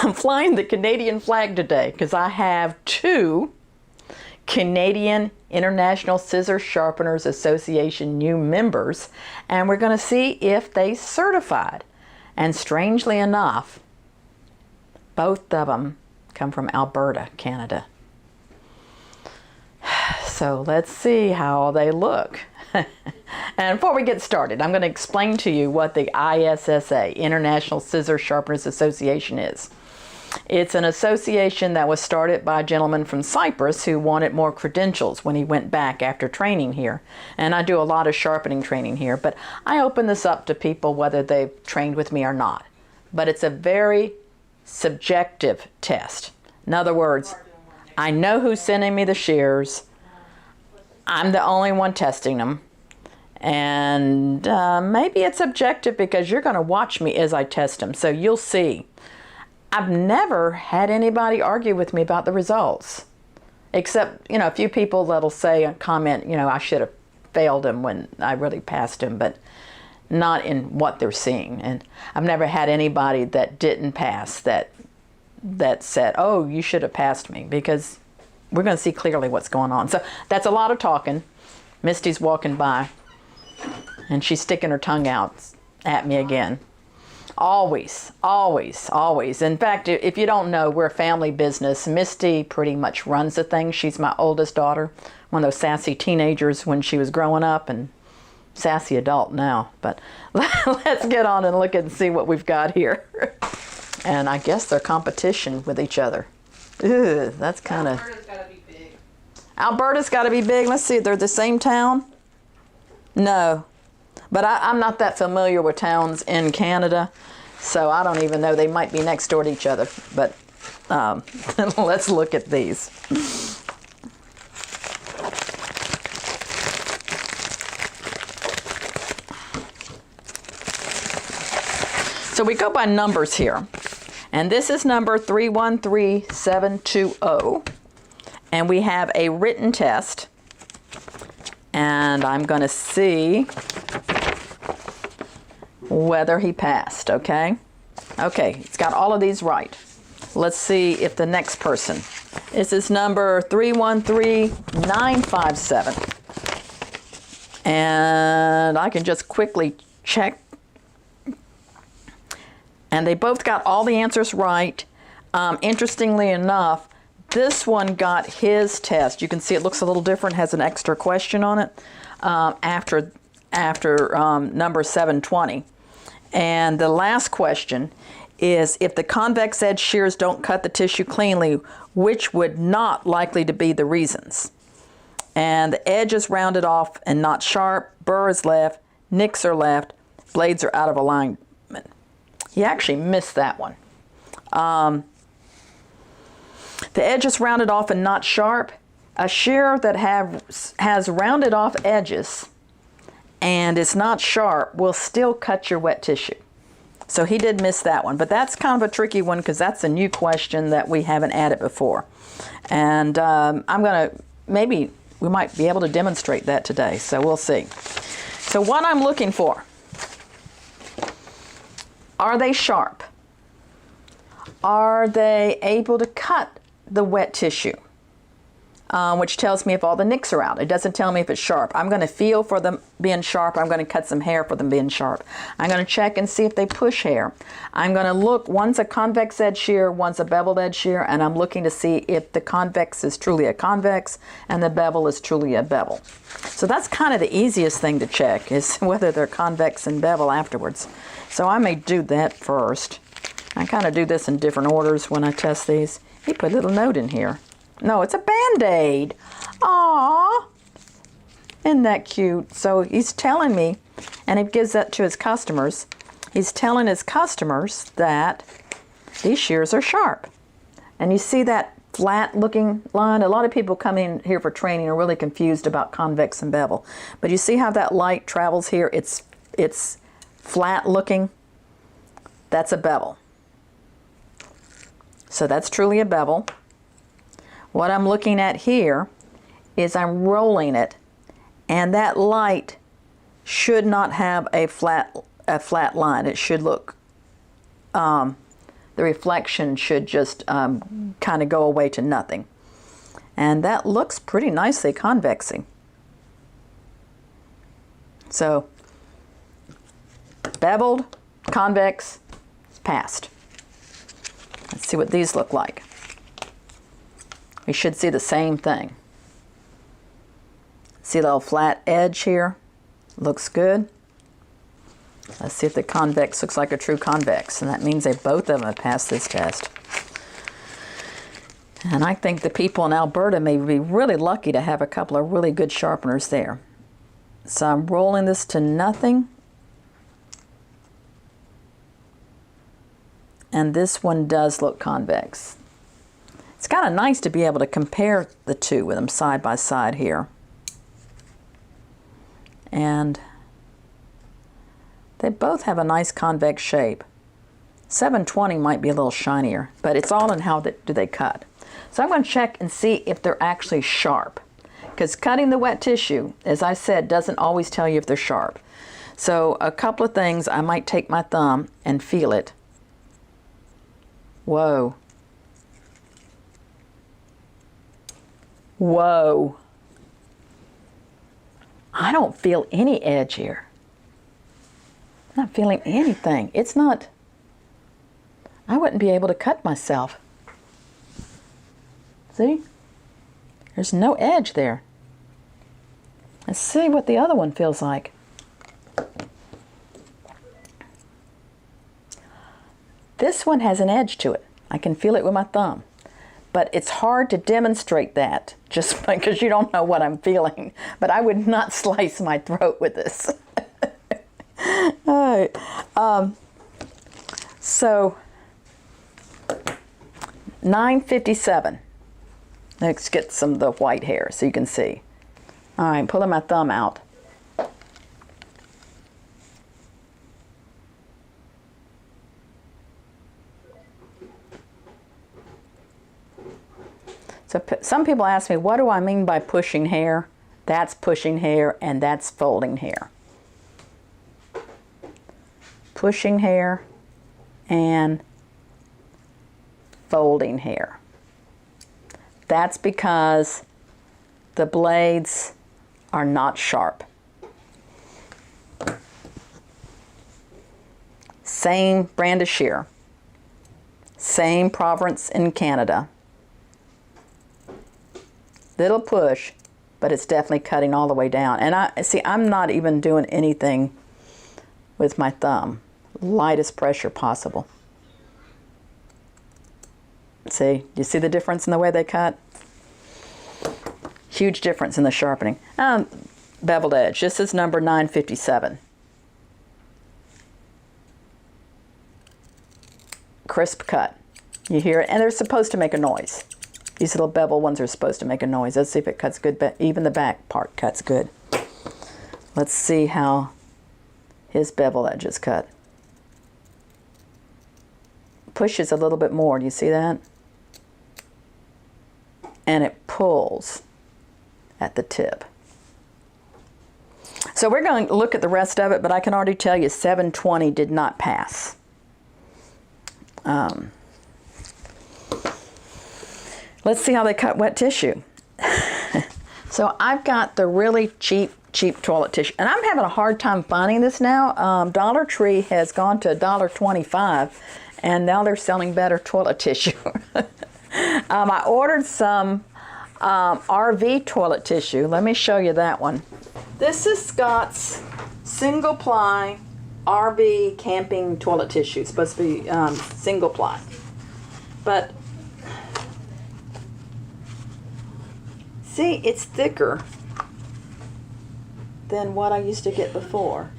I'm flying the Canadian flag today because I have two Canadian International Scissor Sharpeners Association new members, and we're going to see if they certified. And strangely enough, both of them come from Alberta, Canada. So let's see how they look. And before we get started, I'm going to explain to you what the ISSA, International Scissor Sharpeners Association, is. It's an association that was started by a gentleman from Cyprus who wanted more credentials when he went back after training here. And I do a lot of sharpening training here, but I open this up to people whether they've trained with me or not. But it's a very subjective test. In other words, I know who's sending me the shears. I'm the only one testing them. And maybe it's objective because you're going to watch me as I test them, so you'll see. I've never had anybody argue with me about the results, except, a few people that'll say, comment, I should have failed them when I really passed them, but not in what they're seeing. And I've never had anybody that didn't pass that said, oh, you should have passed me, because we're going to see clearly what's going on. So that's a lot of talking. Misty's walking by, and she's sticking her tongue out at me again. Always, always, always. In fact, if you don't know, we're a family business. Misty pretty much runs the thing. She's my oldest daughter, one of those sassy teenagers when she was growing up, and sassy adult now. But let's get on and look and see what we've got here. And I guess they're competition with each other. Ew, that's kind of... Alberta's got to be big. Alberta's got to be big. Let's see, they're the same town? No. But I'm not that familiar with towns in Canada, so I don't even know. They might be next door to each other. But let's look at these. So we go by numbers here. And this is number 313720. And we have a written test. And I'm going to see whether he passed, okay? Okay, he's got all of these right. Let's see if the next person. This is number 313957. And I can just quickly check. And they both got all the answers right. Interestingly enough, this one got his test. You can see it looks a little different, has an extra question on it after number 720. And the last question is, if the convex edge shears don't cut the tissue cleanly, which would not likely to be the reasons? And the edge is rounded off and not sharp, burr is left, nicks are left, blades are out of alignment. He actually missed that one. The edge is rounded off and not sharp. A shear that has rounded off edges and it's not sharp will still cut your wet tissue. So he did miss that one, but that's kind of a tricky one because that's a new question that we haven't added before. And maybe we might be able to demonstrate that today, so we'll see. So what I'm looking for, are they sharp? Are they able to cut the wet tissue? Which tells me if all the nicks are out. It doesn't tell me if it's sharp. I'm going to feel for them being sharp. I'm going to cut some hair for them being sharp. I'm going to check and see if they push hair. I'm going to look, one's a convex edge shear, one's a beveled edge shear, and I'm looking to see if the convex is truly a convex and the bevel is truly a bevel. So that's kind of the easiest thing to check, is whether they're convex and bevel afterwards. So I may do that first. I kind of do this in different orders when I test these. He put a little note in here. No, it's a Band-Aid. Aww. Isn't that cute? So he's telling me, and he gives that to his customers, he's telling his customers that these shears are sharp. And you see that flat looking line? A lot of people come in here for training are really confused about convex and bevel. But you see how that light travels here? It's flat looking. That's a bevel. So that's truly a bevel. What I'm looking at here is I'm rolling it, and that light should not have a flat line. It should look the reflection should just kind of go away to nothing. And that looks pretty nicely convexing. So, beveled, convex, passed. Let's see what these look like. We should see the same thing. See the little flat edge here? Looks good. Let's see if the convex looks like a true convex, and that means they both of them have passed this test. And I think the people in Alberta may be really lucky to have a couple of really good sharpeners there. So I'm rolling this to nothing. And this one does look convex. It's kind of nice to be able to compare the two with them side by side here. And they both have a nice convex shape. 720 might be a little shinier, but it's all in how do they cut. So I'm going to check and see if they're actually sharp. Because cutting the wet tissue, as I said, doesn't always tell you if they're sharp. So a couple of things, I might take my thumb and feel it. Whoa. Whoa. I don't feel any edge here. I'm not feeling anything. It's not, I wouldn't be able to cut myself. See? There's no edge there. Let's see what the other one feels like. This one has an edge to it. I can feel it with my thumb. But it's hard to demonstrate that just because you don't know what I'm feeling. But I would not slice my throat with this. All right. So, 957. Let's get some of the white hair so you can see. All right, pulling my thumb out. So some people ask me, what do I mean by pushing hair? That's pushing hair and that's folding hair. Pushing hair and folding hair. That's because the blades are not sharp. Same brand of shear. Same province in Canada. Little push, but it's definitely cutting all the way down. And I'm not even doing anything with my thumb. Lightest pressure possible. See, you see the difference in the way they cut? Huge difference in the sharpening. Beveled edge, this is number 957. Crisp cut. You hear it, and they're supposed to make a noise. These little bevel ones are supposed to make a noise. Let's see if it cuts good, but even the back part cuts good. Let's see how his bevel edge is cut. Pushes a little bit more, do you see that? And it pulls at the tip. So we're going to look at the rest of it, but I can already tell you 720 did not pass. Let's see how they cut wet tissue. So I've got the really cheap toilet tissue, and I'm having a hard time finding this now. Dollar Tree has gone to $1.25, and now they're selling better toilet tissue. I ordered some RV toilet tissue. Let me show you that one. This is Scott's single ply RV camping toilet tissue. It's supposed to be single ply. But see, it's thicker than what I used to get before.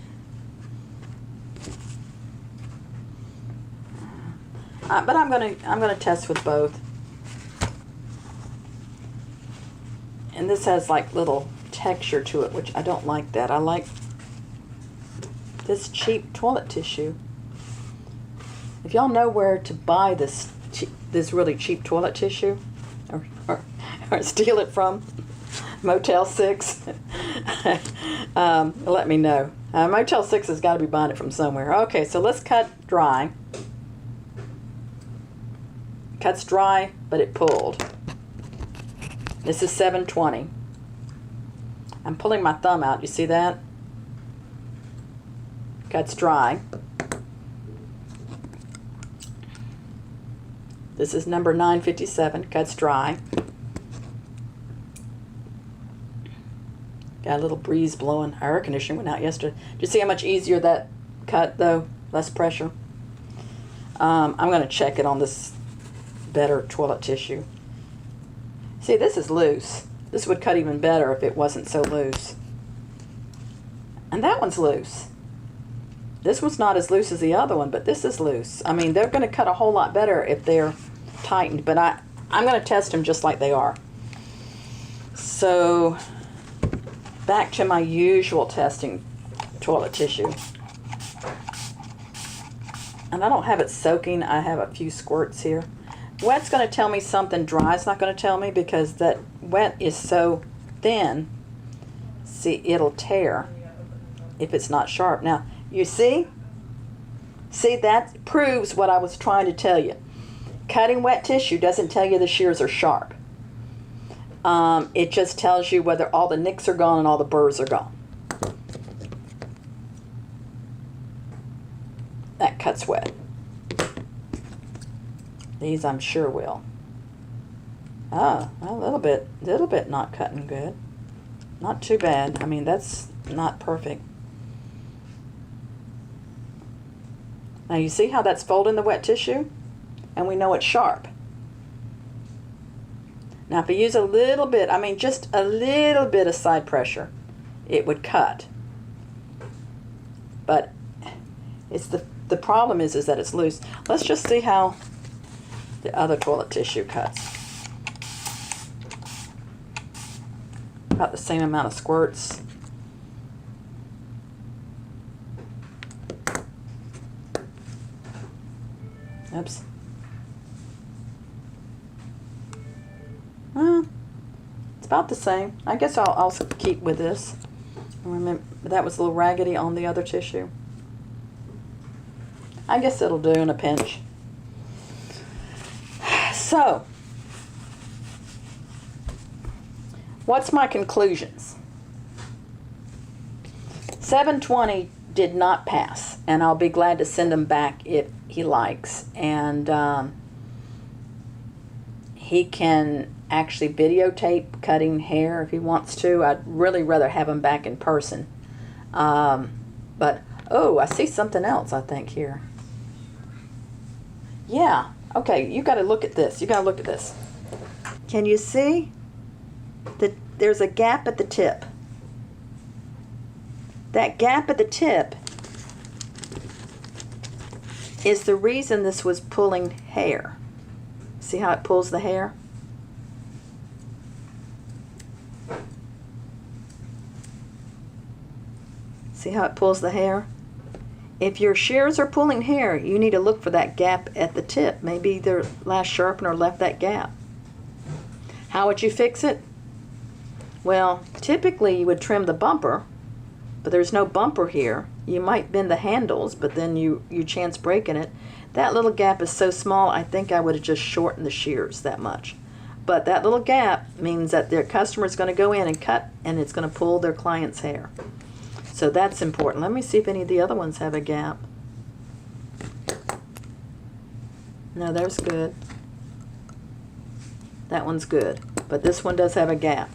But I'm gonna test with both. And this has like little texture to it, which I don't like that. I like this cheap toilet tissue. If y'all know where to buy this really cheap toilet tissue, or steal it from, Motel 6, let me know. Motel 6 has got to be buying it from somewhere. Okay, so let's cut dry. Cuts dry, but it pulled. This is 720. I'm pulling my thumb out. You see that? Cuts dry. This is number 957. Cuts dry. Got a little breeze blowing. Our air conditioner went out yesterday. Did you see how much easier that cut, though? Less pressure. I'm going to check it on this better toilet tissue. See, this is loose. This would cut even better if it wasn't so loose. And that one's loose. This one's not as loose as the other one, but this is loose. I mean, they're going to cut a whole lot better if they're tightened, but I'm going to test them just like they are. So, back to my usual testing toilet tissue. And I don't have it soaking. I have a few squirts here. Wet's going to tell me something. Dry's not going to tell me because that wet is so thin. See, it'll tear if it's not sharp. Now, you see? See, that proves what I was trying to tell you. Cutting wet tissue doesn't tell you the shears are sharp. It just tells you whether all the nicks are gone and all the burrs are gone. That cuts wet. These I'm sure will. Ah, a little bit not cutting good. Not too bad. I mean, that's not perfect. Now you see how that's folding the wet tissue? And we know it's sharp. Now if I use a little bit, I mean just a little bit of side pressure, it would cut. But it's the problem is that it's loose. Let's just see how the other toilet tissue cuts. About the same amount of squirts. Oops. It's about the same. I guess I'll keep with this. Remember, that was a little raggedy on the other tissue. I guess it'll do in a pinch. So, what's my conclusions? 720 did not pass, and I'll be glad to send him back if he likes. And he can actually videotape cutting hair if he wants to. I'd really rather have him back in person. But, oh, I see something else, I think, here. Yeah, okay, you got to look at this. You got to look at this. Can you see that there's a gap at the tip? That gap at the tip is the reason this was pulling hair. See how it pulls the hair? See how it pulls the hair? If your shears are pulling hair, you need to look for that gap at the tip. Maybe their last sharpener left that gap. How would you fix it? Well, typically you would trim the bumper, but there's no bumper here. You might bend the handles, but then you chance breaking it. That little gap is so small, I think I would have just shortened the shears that much. But that little gap means that their customer is going to go in and cut, and it's going to pull their client's hair. So that's important. Let me see if any of the other ones have a gap. No, there's good. That one's good. But this one does have a gap.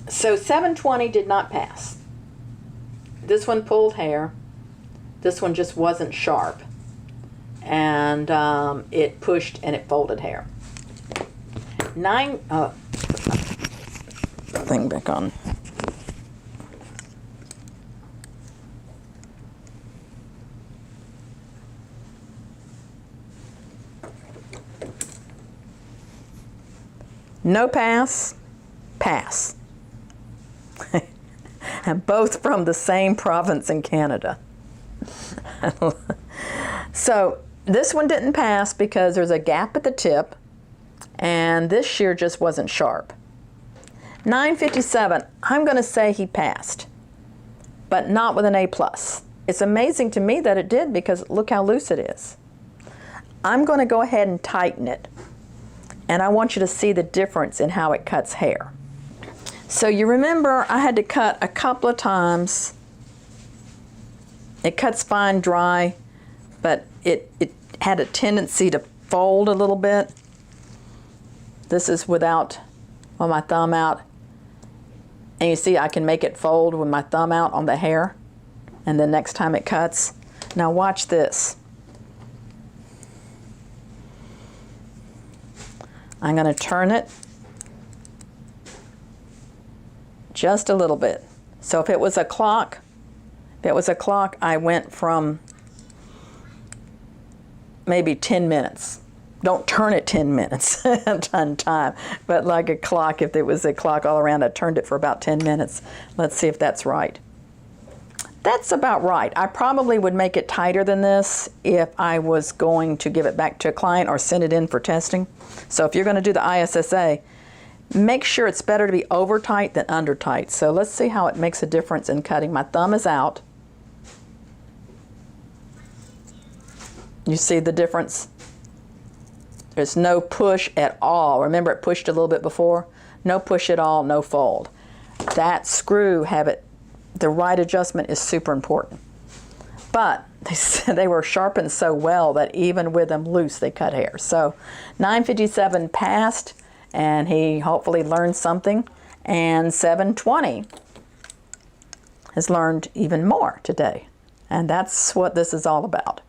So 720 did not pass. This one pulled hair. This one just wasn't sharp. And it pushed and it folded hair. Thing back on. No pass, pass. And both from the same province in Canada. So this one didn't pass because there's a gap at the tip and this shear just wasn't sharp. 957, I'm going to say he passed, but not with an A+. It's amazing to me that it did because look how loose it is. I'm going to go ahead and tighten it, and I want you to see the difference in how it cuts hair. So you remember I had to cut a couple of times. It cuts fine dry, but it had a tendency to fold a little bit. This is without my thumb out. And you see I can make it fold with my thumb out on the hair, and then next time it cuts. Now watch this. I'm going to turn it just a little bit. So if it was a clock, I went from maybe 10 minutes. Don't turn it 10 minutes on time, but like a clock, if it was a clock all around, I turned it for about 10 minutes. Let's see if that's right. That's about right. I probably would make it tighter than this if I was going to give it back to a client or send it in for testing. So if you're going to do the ISSA, make sure it's better to be over tight than under tight. So let's see how it makes a difference in cutting. My thumb is out. You see the difference? There's no push at all. Remember it pushed a little bit before? No push at all, no fold. That screw, the right adjustment is super important. But they were sharpened so well that even with them loose, they cut hair. So 957 passed, and he hopefully learned something. And 720 has learned even more today. And that's what this is all about.